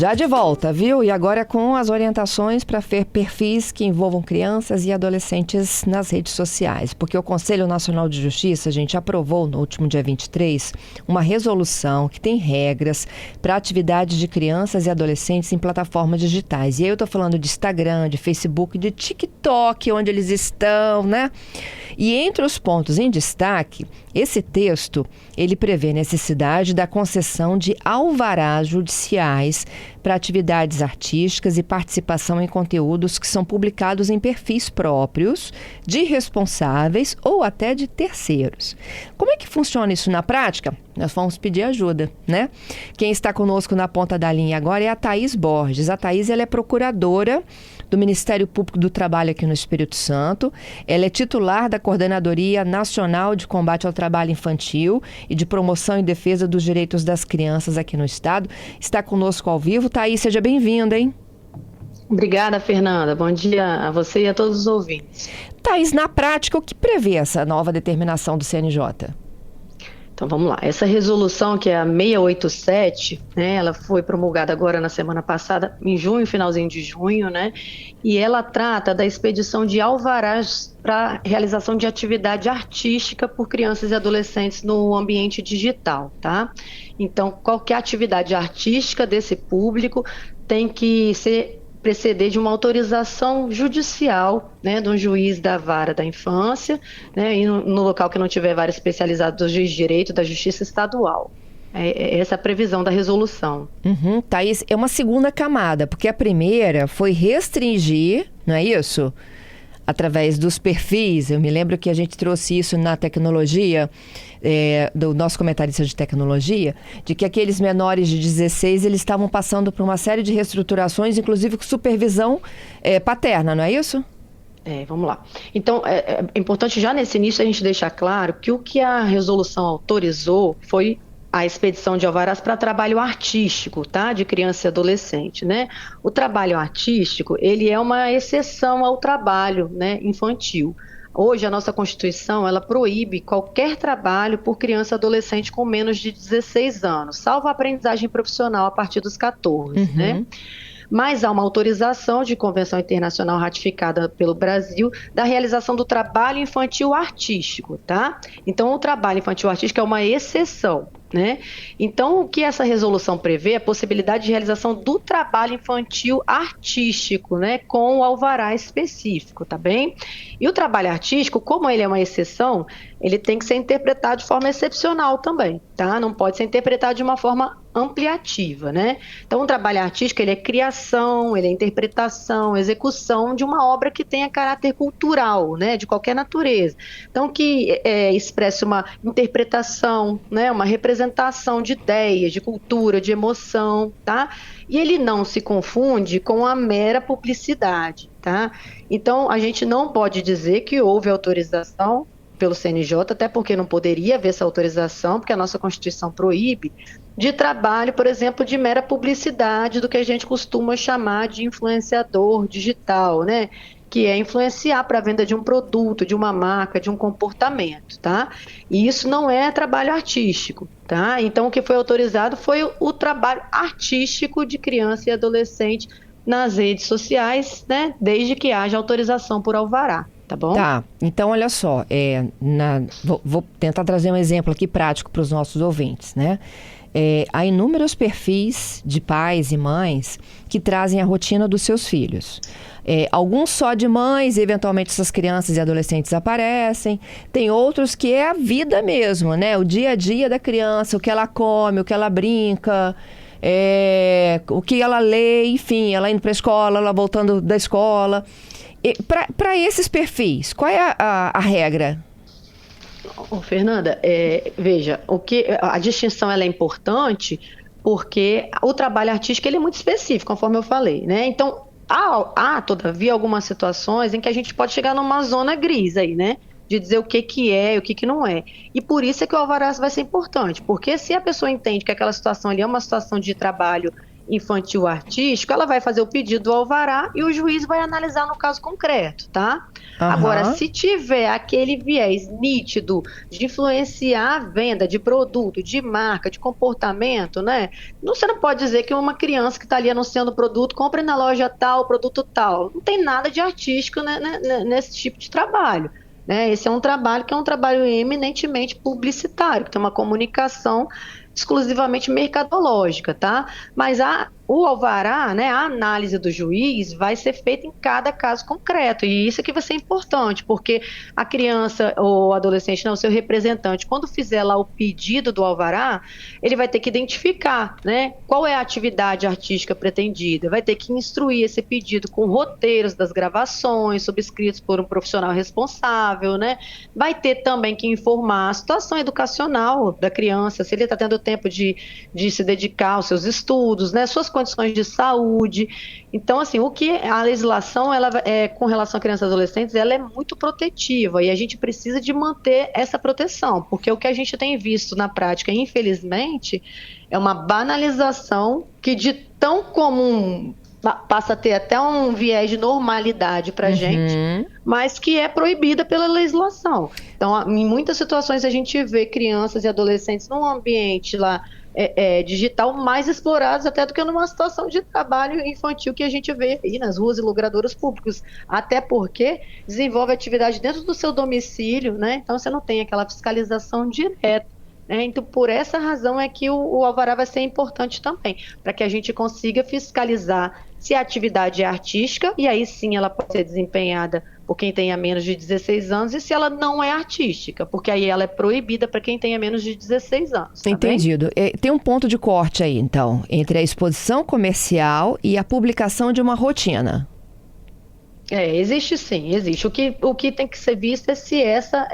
Já de volta, viu? E agora com as orientações para perfis que envolvam crianças e adolescentes nas redes sociais. Porque o Conselho Nacional de Justiça, a gente aprovou no último dia 23 uma resolução que tem regras para atividades de crianças e adolescentes em plataformas digitais. E aí eu estou falando de Instagram, de Facebook, de TikTok, onde eles estão, né? E entre os pontos em destaque, esse texto, ele prevê necessidade da concessão de alvarás judiciais para atividades artísticas e participação em conteúdos que são publicados em perfis próprios, de responsáveis ou até de terceiros. Como é que funciona isso na prática? Nós vamos pedir ajuda, né? Quem está conosco na ponta da linha agora é a Thaís Borges. A Thaís, ela é procuradora do Ministério Público do Trabalho aqui no Espírito Santo. Ela é titular da Coordenadoria Nacional de Combate ao Trabalho Infantil e de Promoção e Defesa dos Direitos das Crianças aqui no Estado. Está conosco ao vivo. Thaís, seja bem-vinda, hein? Obrigada, Fernanda. Bom dia a você e a todos os ouvintes. Thaís, na prática, o que prevê essa nova determinação do CNJ? Então vamos lá, essa resolução que é a 687, né, ela foi promulgada agora na semana passada, em junho, finalzinho de junho, né, e ela trata da expedição de alvarás para realização de atividade artística por crianças e adolescentes no ambiente digital, tá? Então qualquer atividade artística desse público tem que preceder de uma autorização judicial, né, de um juiz da vara da infância, né, e no local que não tiver vara especializada do juiz de direito da justiça estadual. É essa a previsão da resolução. Thaís, é uma segunda camada, porque a primeira foi restringir, não é isso? Através dos perfis. Eu me lembro que a gente trouxe isso na tecnologia, do nosso comentarista de tecnologia, de que aqueles menores de 16, eles estavam passando por uma série de reestruturações, inclusive com supervisão paterna, não é isso? Vamos lá. Então, é importante já nesse início a gente deixar claro que o que a resolução autorizou foi a expedição de alvarás para trabalho artístico, tá? De criança e adolescente, né? O trabalho artístico, ele é uma exceção ao trabalho, né, infantil. Hoje, a nossa Constituição, ela proíbe qualquer trabalho por criança e adolescente com menos de 16 anos, salvo a aprendizagem profissional a partir dos 14, né? Mas há uma autorização de convenção internacional ratificada pelo Brasil da realização do trabalho infantil artístico, tá? Então, o trabalho infantil artístico é uma exceção, né? Então, o que essa resolução prevê é a possibilidade de realização do trabalho infantil artístico, né? Com o alvará específico, tá bem? E o trabalho artístico, como ele é uma exceção, ele tem que ser interpretado de forma excepcional também, tá? Não pode ser interpretado de uma forma ampliativa, né? Então, o trabalho artístico, ele é criação, ele é interpretação, execução de uma obra que tenha caráter cultural, né? De qualquer natureza. Então, que expresse uma interpretação, né? Uma representação de ideias, de cultura, de emoção, tá? E ele não se confunde com a mera publicidade, tá? Então, a gente não pode dizer que houve autorização pelo CNJ, até porque não poderia haver essa autorização, porque a nossa Constituição proíbe, de trabalho, por exemplo, de mera publicidade, do que a gente costuma chamar de influenciador digital, né? Que é influenciar para a venda de um produto, de uma marca, de um comportamento, tá? E isso não é trabalho artístico, tá? Então, o que foi autorizado foi o trabalho artístico de criança e adolescente nas redes sociais, né? Desde que haja autorização por alvará. Tá bom? Tá, então olha só, vou tentar trazer um exemplo aqui prático para os nossos ouvintes, né? Há inúmeros perfis de pais e mães que trazem a rotina dos seus filhos. Alguns só de mães, eventualmente essas crianças e adolescentes aparecem. Tem outros que é a vida mesmo, né? O dia a dia da criança, o que ela come, o que ela brinca, o que ela lê, enfim, ela indo para a escola, ela voltando da escola. Para esses perfis, qual é a regra? Fernanda, veja, a distinção ela é importante porque o trabalho artístico ele é muito específico, conforme eu falei, né? Então, há, todavia, algumas situações em que a gente pode chegar numa zona gris aí, né? De dizer o que é e o que não é. E por isso é que o alvará vai ser importante, porque se a pessoa entende que aquela situação ali é uma situação de trabalho infantil artístico, ela vai fazer o pedido do alvará e o juiz vai analisar no caso concreto, tá? Agora, se tiver aquele viés nítido de influenciar a venda de produto, de marca, de comportamento, né? Você não pode dizer que uma criança que está ali anunciando o produto, compre na loja tal, produto tal. Não tem nada de artístico, né, nesse tipo de trabalho. Né? Esse é um trabalho que é um trabalho eminentemente publicitário, que tem uma comunicação exclusivamente mercadológica, tá? Mas o alvará, né, a análise do juiz vai ser feita em cada caso concreto, e isso aqui vai ser importante, porque a criança ou adolescente, não, o seu representante, quando fizer lá o pedido do alvará, ele vai ter que identificar, né, qual é a atividade artística pretendida, vai ter que instruir esse pedido com roteiros das gravações, subscritos por um profissional responsável, né, vai ter também que informar a situação educacional da criança, se ele está tendo tempo de se dedicar aos seus estudos, né, suas condições de saúde. Então, assim, o que a legislação, ela com relação a crianças e adolescentes, ela é muito protetiva e a gente precisa de manter essa proteção, porque o que a gente tem visto na prática, infelizmente, é uma banalização que de tão comum passa a ter até um viés de normalidade para a gente, mas que é proibida pela legislação. Então, em muitas situações a gente vê crianças e adolescentes num ambiente lá digital mais explorados até do que numa situação de trabalho infantil que a gente vê aí nas ruas e logradouros públicos, até porque desenvolve atividade dentro do seu domicílio, né? Então você não tem aquela fiscalização direta. Então, por essa razão é que o alvará vai ser importante também, para que a gente consiga fiscalizar se a atividade é artística, e aí sim ela pode ser desempenhada por quem tenha menos de 16 anos, e se ela não é artística, porque aí ela é proibida para quem tenha menos de 16 anos. Tá Entendido. Tem um ponto de corte aí, então, entre a exposição comercial e a publicação de uma rotina. Existe sim, existe. O que tem que ser visto é se essa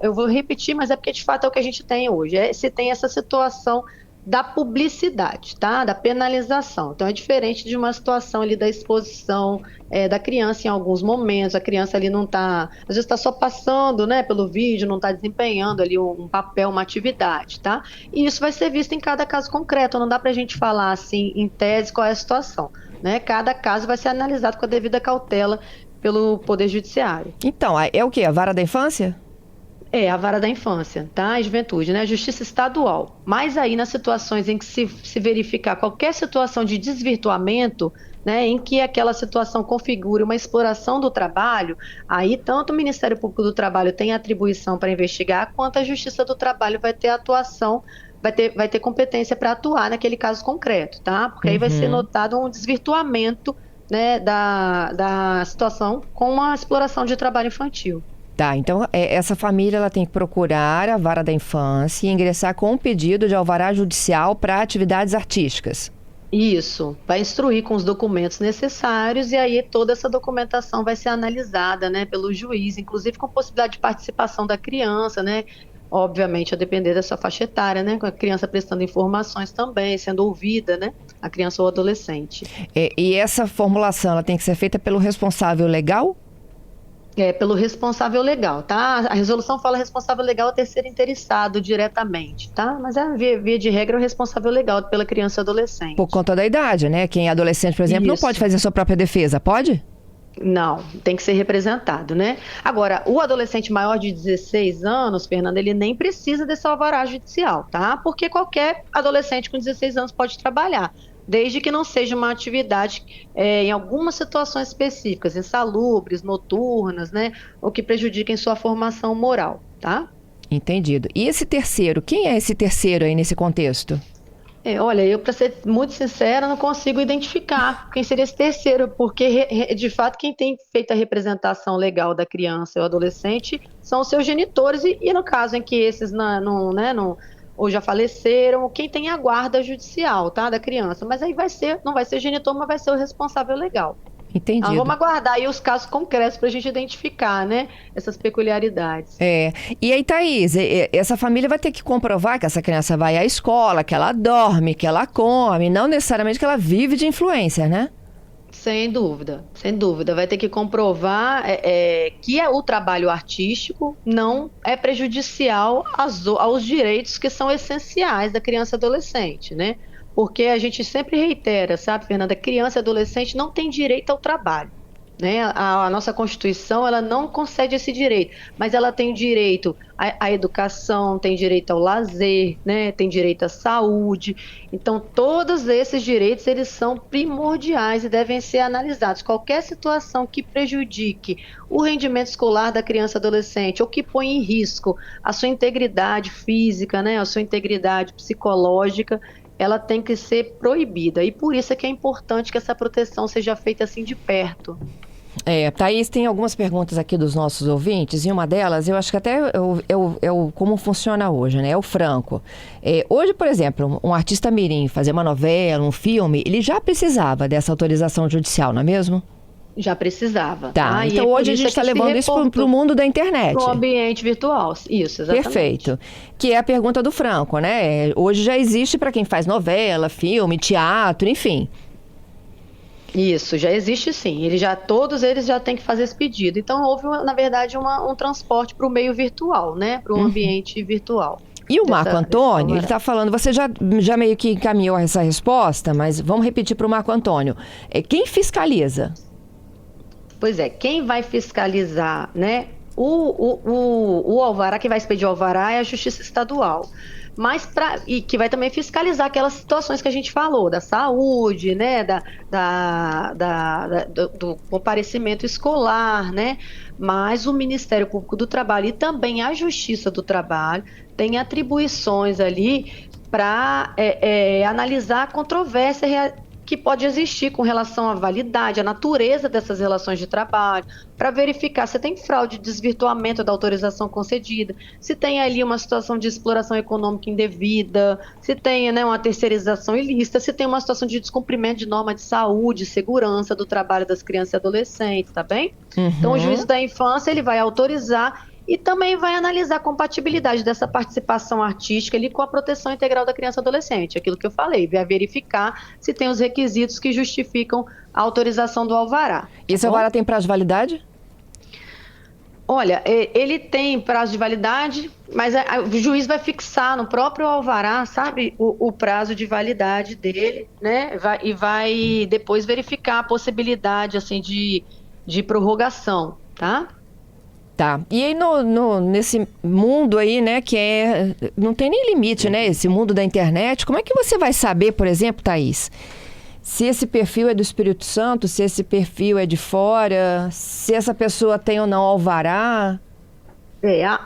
eu vou repetir, mas é porque de fato é o que a gente tem hoje, se tem essa situação da publicidade, tá? Da penalização. Então é diferente de uma situação ali da exposição da criança em alguns momentos. A criança ali não está, às vezes está só passando, né, pelo vídeo, não está desempenhando ali um papel, uma atividade, tá? E isso vai ser visto em cada caso concreto. Não dá para a gente falar assim em tese qual é a situação. Né? Cada caso vai ser analisado com a devida cautela pelo Poder Judiciário. Então, é o quê? A vara da infância? A vara da infância, tá? A juventude, né? A justiça estadual. Mas aí nas situações em que se verificar qualquer situação de desvirtuamento, né, em que aquela situação configure uma exploração do trabalho, aí tanto o Ministério Público do Trabalho tem atribuição para investigar, quanto a Justiça do Trabalho vai ter atuação, vai ter competência para atuar naquele caso concreto, tá? Porque aí vai ser notado um desvirtuamento, né, da situação com uma exploração de trabalho infantil. Tá, então essa família ela tem que procurar a vara da infância e ingressar com um pedido de alvará judicial para atividades artísticas. Isso, vai instruir com os documentos necessários e aí toda essa documentação vai ser analisada, né, pelo juiz, inclusive com possibilidade de participação da criança, né? Obviamente, a depender da sua faixa etária, né? Com a criança prestando informações também, sendo ouvida, né? A criança ou adolescente. E essa formulação, ela tem que ser feita pelo responsável legal? Pelo responsável legal, tá? A resolução fala responsável legal é o terceiro interessado diretamente, tá? Mas via de regra, o responsável legal pela criança e adolescente. Por conta da idade, né? Quem é adolescente, por exemplo, não pode fazer a sua própria defesa, pode? Não, tem que ser representado, né? Agora, o adolescente maior de 16 anos, Fernanda, ele nem precisa desse alvará judicial, tá? Porque qualquer adolescente com 16 anos pode trabalhar, desde que não seja uma atividade em algumas situações específicas, insalubres, noturnas, né? Ou que prejudiquem sua formação moral, tá? Entendido. E esse terceiro, quem é esse terceiro aí nesse contexto? Olha, eu, para ser muito sincera, não consigo identificar quem seria esse terceiro, porque, de fato, quem tem feito a representação legal da criança ou adolescente são os seus genitores, e no caso em que esses não ou já faleceram, quem tem a guarda judicial, tá, da criança. Mas aí não vai ser o genitor, mas vai ser o responsável legal. Entendido. Vamos aguardar aí os casos concretos para a gente identificar, né, essas peculiaridades. E aí, Thaís, essa família vai ter que comprovar que essa criança vai à escola, que ela dorme, que ela come, não necessariamente que ela vive de influência, né? Sem dúvida, sem dúvida. Vai ter que comprovar que o trabalho artístico não é prejudicial aos direitos que são essenciais da criança e adolescente, né? porque a gente sempre reitera, sabe, Fernanda, criança e adolescente não tem direito ao trabalho. Né? A nossa Constituição ela não concede esse direito, mas ela tem direito à educação, tem direito ao lazer, né? Tem direito à saúde. Então, todos esses direitos eles são primordiais e devem ser analisados. Qualquer situação que prejudique o rendimento escolar da criança e adolescente ou que põe em risco a sua integridade física, né? A sua integridade psicológica, ela tem que ser proibida. E por isso é que é importante que essa proteção seja feita assim de perto. Thaís, tem algumas perguntas aqui dos nossos ouvintes, e uma delas, eu acho que até como funciona hoje, né? É o franco. Hoje, por exemplo, um artista mirim fazer uma novela, um filme, ele já precisava dessa autorização judicial, não é mesmo? Já precisava. Tá, então hoje a gente está levando isso para o mundo da internet. Para o ambiente virtual, isso, exatamente. Perfeito. Que é a pergunta do Franco, né? Hoje já existe para quem faz novela, filme, teatro, enfim. Isso, já existe sim. Todos eles já têm que fazer esse pedido. Então, houve, na verdade, um transporte para o meio virtual, né? Para o ambiente virtual. E o Marco Antônio, ele está falando, você já meio que encaminhou essa resposta, mas vamos repetir para o Marco Antônio. Quem fiscaliza? Pois é, quem vai fiscalizar, né? O alvará, quem vai expedir o alvará é a Justiça Estadual. E que vai também fiscalizar aquelas situações que a gente falou, da saúde, né, do comparecimento escolar, né, mas o Ministério Público do Trabalho e também a Justiça do Trabalho têm atribuições ali para analisar a controvérsia que pode existir com relação à validade, à natureza dessas relações de trabalho, para verificar se tem fraude, desvirtuamento da autorização concedida, se tem ali uma situação de exploração econômica indevida, se tem, né, uma terceirização ilícita, se tem uma situação de descumprimento de norma de saúde, segurança do trabalho das crianças e adolescentes, tá bem? Uhum. Então, o juiz da infância ele vai autorizar e também vai analisar a compatibilidade dessa participação artística ali com a proteção integral da criança e adolescente. Aquilo que eu falei, vai verificar se tem os requisitos que justificam a autorização do alvará. Esse alvará tem prazo de validade? Olha, ele tem prazo de validade, mas o juiz vai fixar no próprio alvará, sabe, o prazo de validade dele, né? E vai depois verificar a possibilidade, assim, de prorrogação, tá? Tá. E aí nesse mundo aí, né, não tem nem limite, né, esse mundo da internet, como é que você vai saber, por exemplo, Thaís, se esse perfil é do Espírito Santo, se esse perfil é de fora, se essa pessoa tem ou não alvará?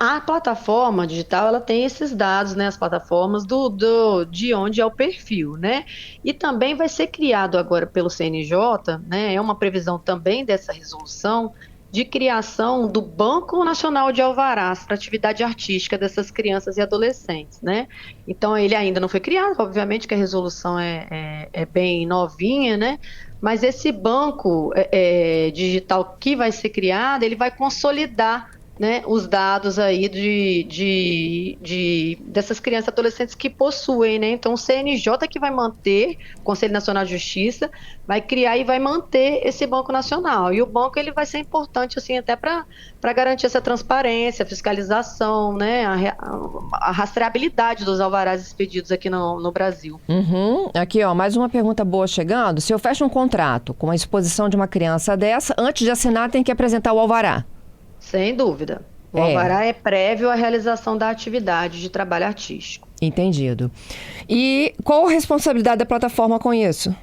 A plataforma digital, ela tem esses dados, né, as plataformas de onde é o perfil, né, e também vai ser criado agora pelo CNJ, né, é uma previsão também dessa resolução, de criação do Banco Nacional de Alvarás para atividade artística dessas crianças e adolescentes, né? Então, ele ainda não foi criado, obviamente que a resolução é bem novinha, né? Mas esse banco digital que vai ser criado, ele vai consolidar, né, os dados aí dessas crianças e adolescentes que possuem, né? Então, o CNJ que vai manter, o Conselho Nacional de Justiça, vai criar e vai manter esse Banco Nacional. E o banco ele vai ser importante, assim, até para garantir essa transparência, fiscalização, né? A rastreabilidade dos alvarás expedidos aqui no Brasil. Uhum. Aqui, ó, mais uma pergunta boa chegando. Se eu fecho um contrato com a exposição de uma criança dessa, antes de assinar tem que apresentar o alvará? Sem dúvida. O alvará é prévio à realização da atividade de trabalho artístico. Entendido. E qual a responsabilidade da plataforma com isso?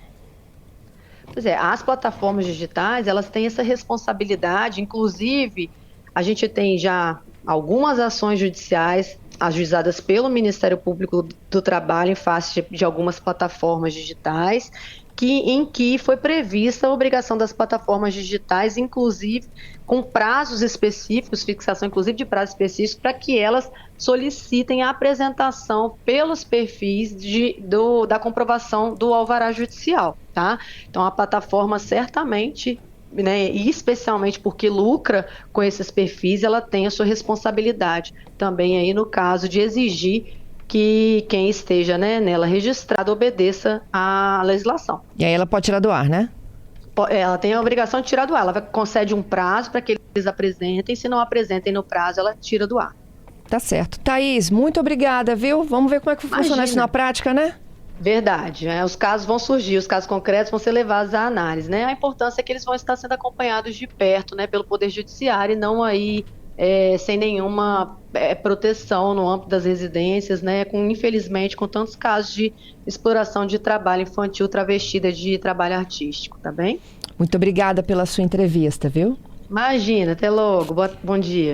Pois é, as plataformas digitais, elas têm essa responsabilidade, inclusive, a gente tem já algumas ações judiciais ajuizadas pelo Ministério Público do Trabalho em face de algumas plataformas digitais, em que foi prevista a obrigação das plataformas digitais, inclusive com prazos específicos, fixação inclusive de prazos específicos, para que elas solicitem a apresentação pelos perfis da comprovação do alvará judicial, tá? Então, a plataforma certamente, né, e especialmente porque lucra com esses perfis, ela tem a sua responsabilidade também aí no caso de exigir que quem esteja, né, nela registrado obedeça à legislação. E aí ela pode tirar do ar, né? Ela tem a obrigação de tirar do ar. Ela concede um prazo para que eles apresentem. Se não apresentem no prazo, ela tira do ar. Tá certo. Thaís, muito obrigada, viu? Vamos ver como é que funciona isso na prática, né? Verdade, né? Os casos vão surgir, os casos concretos vão ser levados à análise, né? A importância é que eles vão estar sendo acompanhados de perto, né, pelo Poder Judiciário e não aí sem nenhuma proteção no âmbito das residências, né? Infelizmente, com tantos casos de exploração de trabalho infantil travestida de trabalho artístico, tá bem? Muito obrigada pela sua entrevista, viu? Imagina, até logo, bom dia.